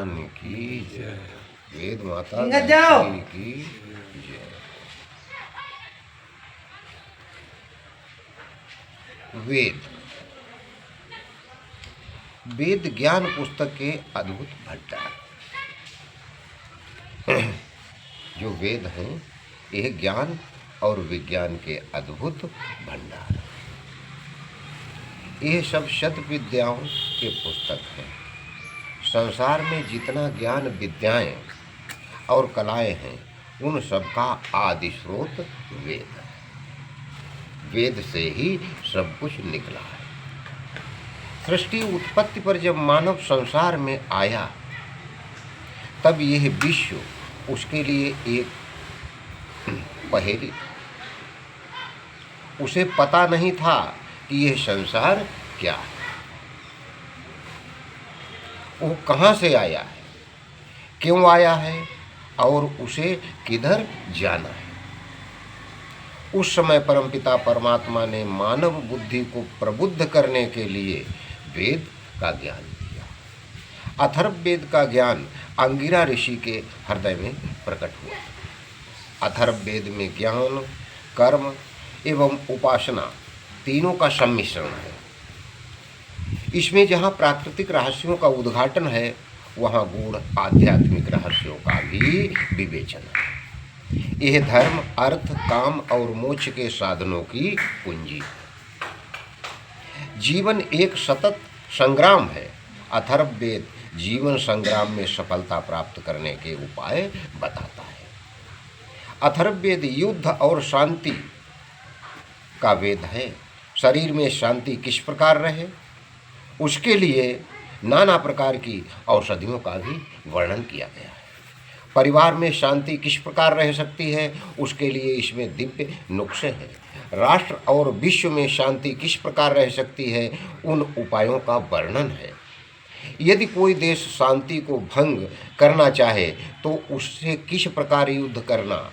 भगवान की जय। वेद माता की जय। वेद वेद ज्ञान पुस्तक के अद्भुत भंडार। जो वेद हैं यह ज्ञान और विज्ञान के अद्भुत भंडार। यह सब शत विद्याओं के पुस्तक हैं। संसार में जितना ज्ञान विद्याएं और कलाएं हैं उन सब का आदि स्रोत वेद है। वेद से ही सब कुछ निकला है। सृष्टि उत्पत्ति पर जब मानव संसार में आया तब यह विश्व उसके लिए एक पहेली। उसे पता नहीं था कि यह संसार क्या है, वो कहाँ से आया है, क्यों आया है और उसे किधर जाना है। उस समय परमपिता परमात्मा ने मानव बुद्धि को प्रबुद्ध करने के लिए वेद का ज्ञान दिया। अथर्ववेद का ज्ञान अंगिरा ऋषि के हृदय में प्रकट हुआ। अथर्ववेद में ज्ञान, कर्म एवं उपासना तीनों का सम्मिश्रण है। इसमें जहाँ प्राकृतिक रहस्यों का उद्घाटन है वहाँ गूढ़ आध्यात्मिक रहस्यों का भी विवेचन है। यह धर्म, अर्थ, काम और मोक्ष के साधनों की पूंजी है। जीवन एक सतत संग्राम है। अथर्ववेद जीवन संग्राम में सफलता प्राप्त करने के उपाय बताता है। अथर्ववेद युद्ध और शांति का वेद है। शरीर में शांति किस प्रकार रहे उसके लिए नाना प्रकार की औषधियों का भी वर्णन किया गया है। परिवार में शांति किस प्रकार रह सकती है उसके लिए इसमें दिव्य नुस्खे हैं। राष्ट्र और विश्व में शांति किस प्रकार रह सकती है उन उपायों का वर्णन है। यदि कोई देश शांति को भंग करना चाहे तो उससे किस प्रकार युद्ध करना,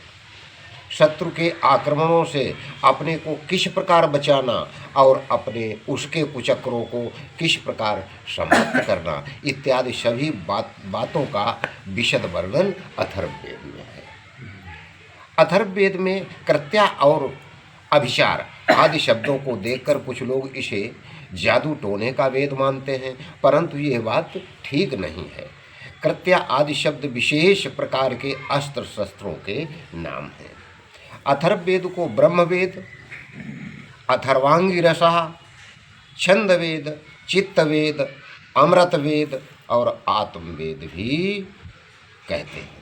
शत्रु के आक्रमणों से अपने को किस प्रकार बचाना और अपने उसके कुचक्रों को किस प्रकार समाप्त करना इत्यादि सभी बातों का विशद वर्णन अथर्ववेद में है। अथर्ववेद में कृत्या और अभिचार आदि शब्दों को देखकर कुछ लोग इसे जादू टोने का वेद मानते हैं, परंतु यह बात ठीक नहीं है। कृत्या आदि शब्द विशेष प्रकार के अस्त्र शस्त्रों के नाम हैं। अथर्ववेद को ब्रह्मवेद, अथर्वांगिरसः, छंदवेद, चित्तवेद, अमृतवेद और आत्मवेद भी कहते हैं।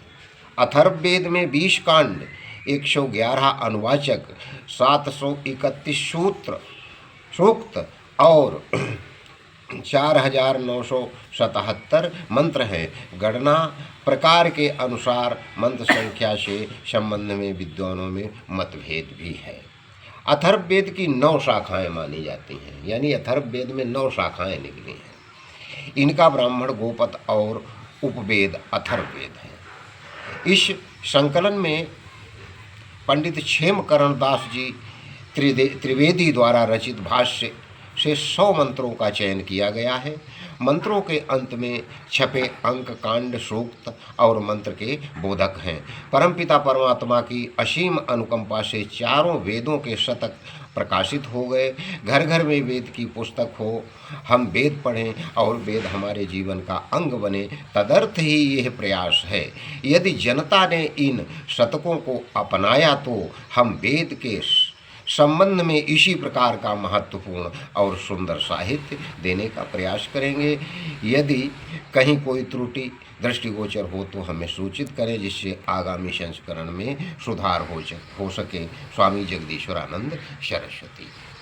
अथर्ववेद में 20 कांड, 111 अनुवाचक, 731 सूक्त और 4977 मंत्र हैं। गणना प्रकार के अनुसार मंत्र संख्या से संबंध में विद्वानों में मतभेद भी है। अथर्ववेद की 9 शाखाएं मानी जाती हैं, यानी अथर्ववेद में 9 शाखाएं निकली हैं। इनका ब्राह्मण, गोपद और उपवेद अथर्ववेद है। इस संकलन में पंडित क्षेमकरण दास जी त्रिवेदी द्वारा रचित भाष्य से 100 मंत्रों का चयन किया गया है। मंत्रों के अंत में छपे अंक, कांड, सूक्त और मंत्र के बोधक हैं। परमपिता परमात्मा की असीम अनुकंपा से चारों वेदों के शतक प्रकाशित हो गए। घर घर में वेद की पुस्तक हो, हम वेद पढ़ें और वेद हमारे जीवन का अंग बने, तदर्थ ही यह प्रयास है। यदि जनता ने इन शतकों को अपनाया तो हम वेद के संबंध में इसी प्रकार का महत्वपूर्ण और सुंदर साहित्य देने का प्रयास करेंगे। यदि कहीं कोई त्रुटि दृष्टिगोचर हो तो हमें सूचित करें, जिससे आगामी संस्करण में सुधार हो सके। स्वामी जगदीश्वरानंद सरस्वती।